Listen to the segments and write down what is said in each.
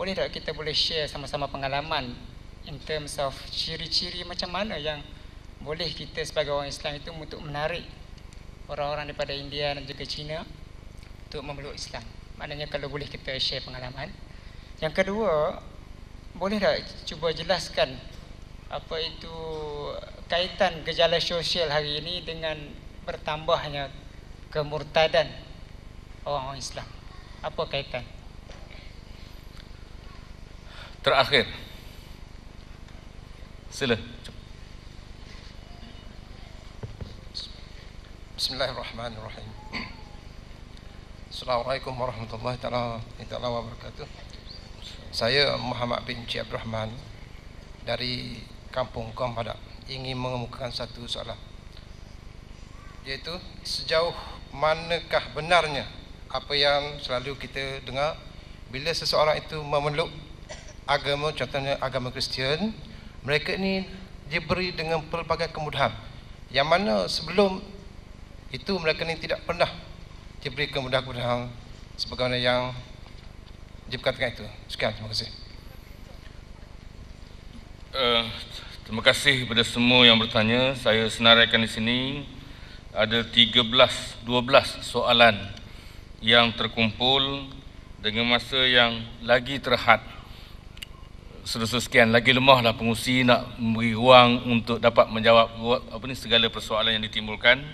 boleh tak kita boleh share sama-sama pengalaman in terms of ciri-ciri macam mana yang boleh kita sebagai orang Islam itu untuk menarik orang-orang daripada India dan juga China untuk memeluk Islam. Maknanya kalau boleh kita share pengalaman. Yang kedua, boleh tak cuba jelaskan apa itu kaitan gejala sosial hari ini dengan bertambahnya kemurtadan orang-orang Islam? Apa kaitan? Terakhir, sila. Bismillahirrahmanirrahim. Assalamualaikum warahmatullahi taala wabarakatuh. Saya Muhammad bin Cik Abdul Rahman dari Kampung Kaum Padak ingin mengemukakan satu soalan, iaitu sejauh manakah benarnya apa yang selalu kita dengar bila seseorang itu memeluk agama, contohnya agama Kristian, mereka ini diberi dengan pelbagai kemudahan yang mana sebelum itu mereka ni tidak pernah diberi kemudahan-kemudahan sebagaimana yang diperkatakan itu. Sekian, terima kasih. Terima kasih kepada semua yang bertanya. Saya senaraikan di sini ada 12 soalan yang terkumpul dengan masa yang lagi terhad. Sekian lagi lemahlah pengurusi nak memberi ruang untuk dapat menjawab segala persoalan yang ditimbulkan.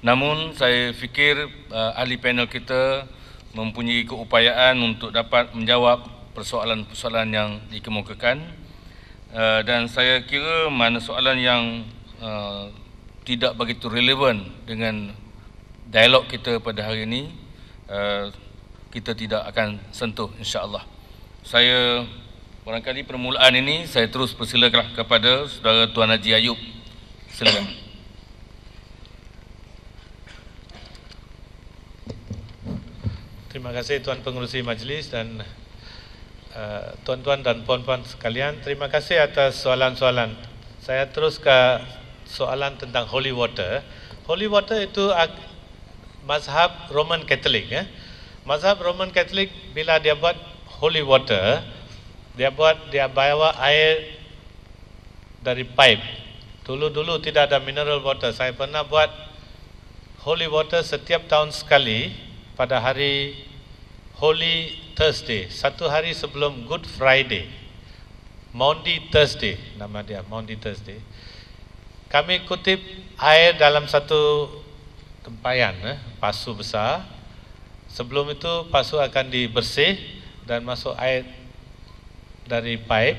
Namun saya fikir ahli panel kita mempunyai keupayaan untuk dapat menjawab persoalan-persoalan yang dikemukakan, dan saya kira mana soalan yang tidak begitu relevan dengan dialog kita pada hari ini, kita tidak akan sentuh, insya-Allah. Saya barangkali permulaan ini saya terus persilakan kepada saudara Tuan Haji Ayub. Silakan. Terima kasih Tuan Pengerusi Majlis dan tuan-tuan dan puan-puan sekalian. Terima kasih atas soalan-soalan. Saya terus ke soalan tentang holy water. Holy water itu mazhab Roman Catholic. Mazhab Roman Catholic bila dia buat holy water, dia bawa air dari pipe. Dulu tidak ada mineral water. Saya pernah buat holy water setiap tahun sekali pada hari Holy Thursday, satu hari sebelum Good Friday, Maundy Thursday, nama dia Maundy Thursday. Kami kutip air dalam satu tempayan, pasu besar. Sebelum itu pasu akan dibersih dan masuk air dari pipe,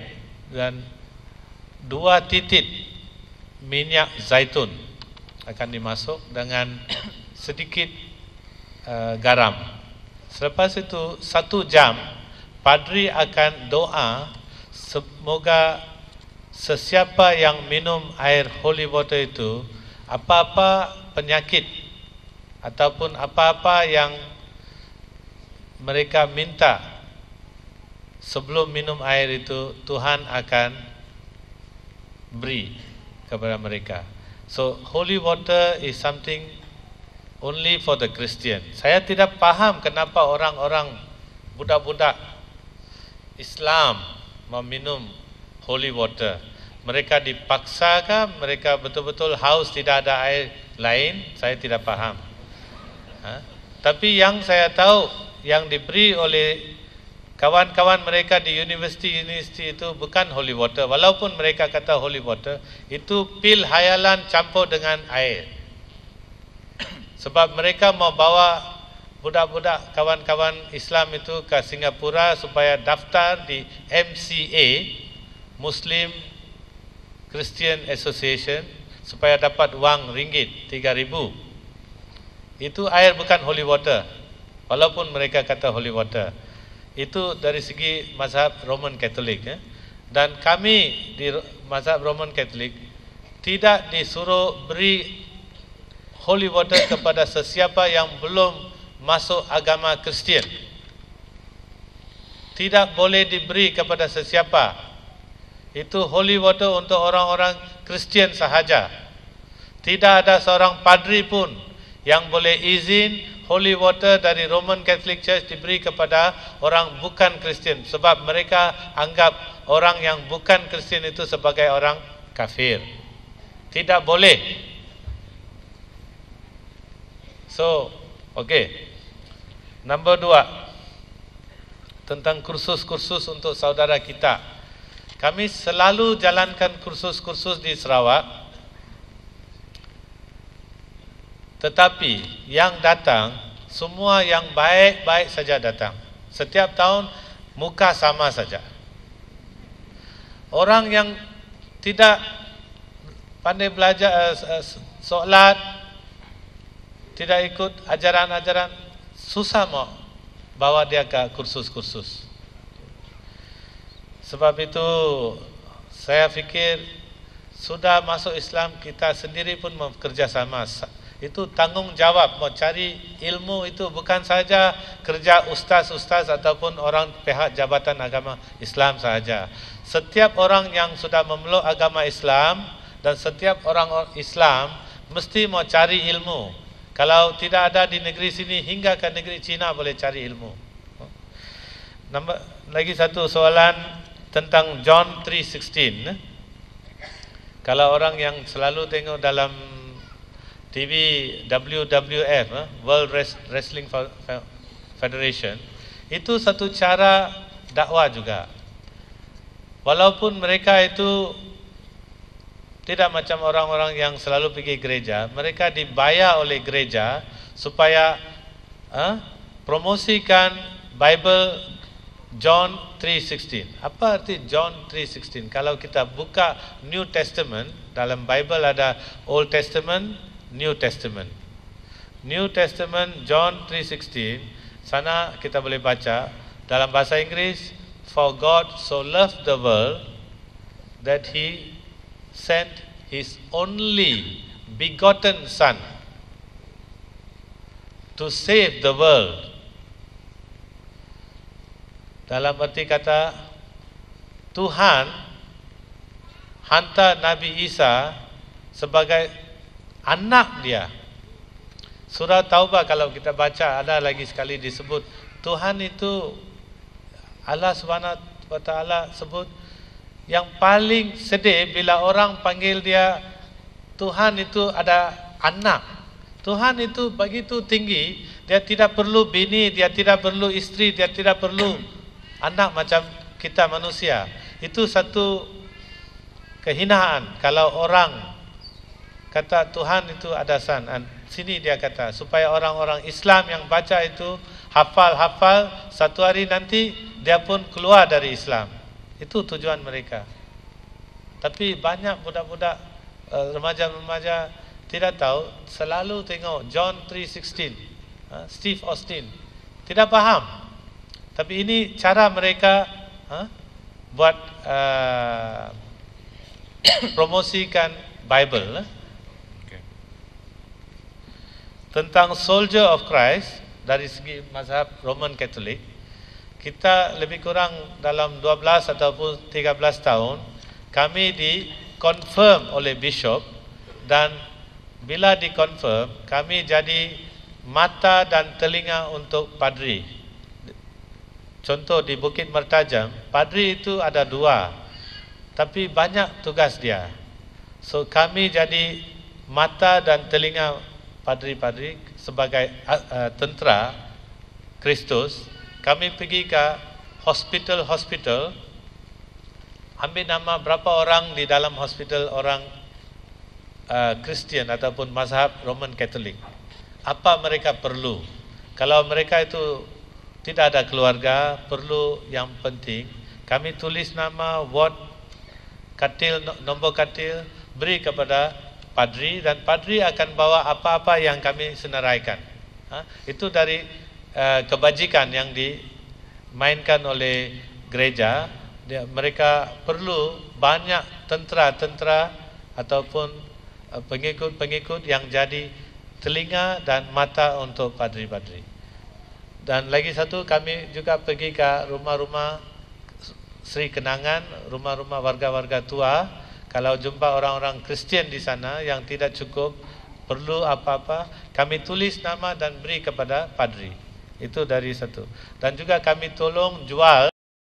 dan 2 titik minyak zaitun akan dimasuk dengan sedikit garam. Selepas itu 1 jam padri akan doa semoga sesiapa yang minum air holy water itu, apa-apa penyakit ataupun apa-apa yang mereka minta sebelum minum air itu, Tuhan akan beri kepada mereka. So holy water is something only for the Christian. Saya tidak faham kenapa orang-orang budak-budak Islam meminum holy water. Mereka dipaksakan, mereka betul-betul haus, tidak ada air lain. Saya tidak faham. Tapi yang saya tahu, yang diberi oleh kawan-kawan mereka di universiti itu bukan holy water. Walaupun mereka kata holy water, itu pil hayalan campur dengan air. Sebab mereka mau bawa budak-budak kawan-kawan Islam itu ke Singapura supaya daftar di MCA, Muslim Christian Association, supaya dapat wang ringgit 3,000. Itu air bukan holy water, walaupun mereka kata holy water. Itu dari segi mazhab Roman Catholic. Dan kami di mazhab Roman Catholic tidak disuruh beri holy water kepada sesiapa yang belum masuk agama Kristian. Tidak boleh diberi kepada sesiapa. Itu holy water untuk orang-orang Kristian sahaja. Tidak ada seorang padri pun yang boleh izin holy water dari Roman Catholic Church diberi kepada orang bukan Kristian sebab mereka anggap orang yang bukan Kristian itu sebagai orang kafir. Tidak boleh. So, okay. Nombor 2, tentang kursus-kursus untuk saudara kita. Kami selalu jalankan kursus-kursus di Sarawak. Tetapi yang datang, semua yang baik-baik saja datang. Setiap tahun muka sama saja. Orang yang tidak pandai belajar solat, tidak ikut ajaran-ajaran, susah mau bawa dia ke kursus-kursus. Sebab itu saya fikir sudah masuk Islam, kita sendiri pun bekerja sama. Itu tanggungjawab mau cari ilmu itu bukan saja kerja ustaz-ustaz ataupun orang pihak Jabatan Agama Islam sahaja. Setiap orang yang sudah memeluk agama Islam dan setiap orang Islam mesti mau cari ilmu. Kalau tidak ada di negeri sini, hingga ke negeri Cina boleh cari ilmu. Lagi satu soalan tentang John 3:16. Kalau orang yang selalu tengok dalam TV WWF, World Wrestling Federation, itu satu cara dakwah juga. Walaupun mereka itu tidak macam orang-orang yang selalu pergi gereja, mereka dibayar oleh gereja supaya promosikan Bible John 3:16. Apa arti John 3:16? Kalau kita buka New Testament, dalam Bible ada Old Testament, New Testament. New Testament John 3:16, sana kita boleh baca dalam bahasa Inggeris, for God so loved the world that he sent his only begotten son to save the world. Dalam arti kata, Tuhan hantar Nabi Isa sebagai anak dia. Surah Taubah kalau kita baca, ada lagi sekali disebut Tuhan itu, Allah Subhanahu wa Ta'ala sebut, yang paling sedih bila orang panggil dia Tuhan itu ada anak. Tuhan itu begitu tinggi, dia tidak perlu bini, dia tidak perlu istri, dia tidak perlu anak macam kita manusia. Itu satu kehinaan kalau orang kata Tuhan itu ada son. Sini dia kata supaya orang-orang Islam yang baca itu hafal-hafal, satu hari nanti dia pun keluar dari Islam. Itu tujuan mereka. Tapi banyak budak-budak remaja-remaja tidak tahu, selalu tengok John 3:16, Steve Austin, tidak faham. Tapi ini cara mereka buat promosikan Bible. Tentang Soldier of Christ dari segi mazhab Roman Catholic, kita lebih kurang dalam 12 ataupun 13 tahun kami di-confirm oleh bishop, dan bila di-confirm kami jadi mata dan telinga untuk padri. Contoh di Bukit Mertajam, padri itu ada 2, tapi banyak tugas dia. So kami jadi mata dan telinga padri-padri sebagai tentera Kristus. Kami pergi ke hospital-hospital, ambil nama berapa orang di dalam hospital orang Kristian ataupun mazhab Roman Catholic. Apa mereka perlu? Kalau mereka itu tidak ada keluarga, perlu yang penting, kami tulis nama, ward, katil, nombor katil, beri kepada padri, dan padri akan bawa apa-apa yang kami senaraikan. Itu dari kebajikan yang dimainkan oleh gereja. Mereka perlu banyak tentera-tentera ataupun pengikut-pengikut yang jadi telinga dan mata untuk padri-padri. Dan lagi satu, kami juga pergi ke rumah-rumah Sri Kenangan, rumah-rumah warga-warga tua. Kalau jumpa orang-orang Kristian di sana yang tidak cukup perlu apa-apa, kami tulis nama dan beri kepada padri. Itu dari satu. Dan juga kami tolong jual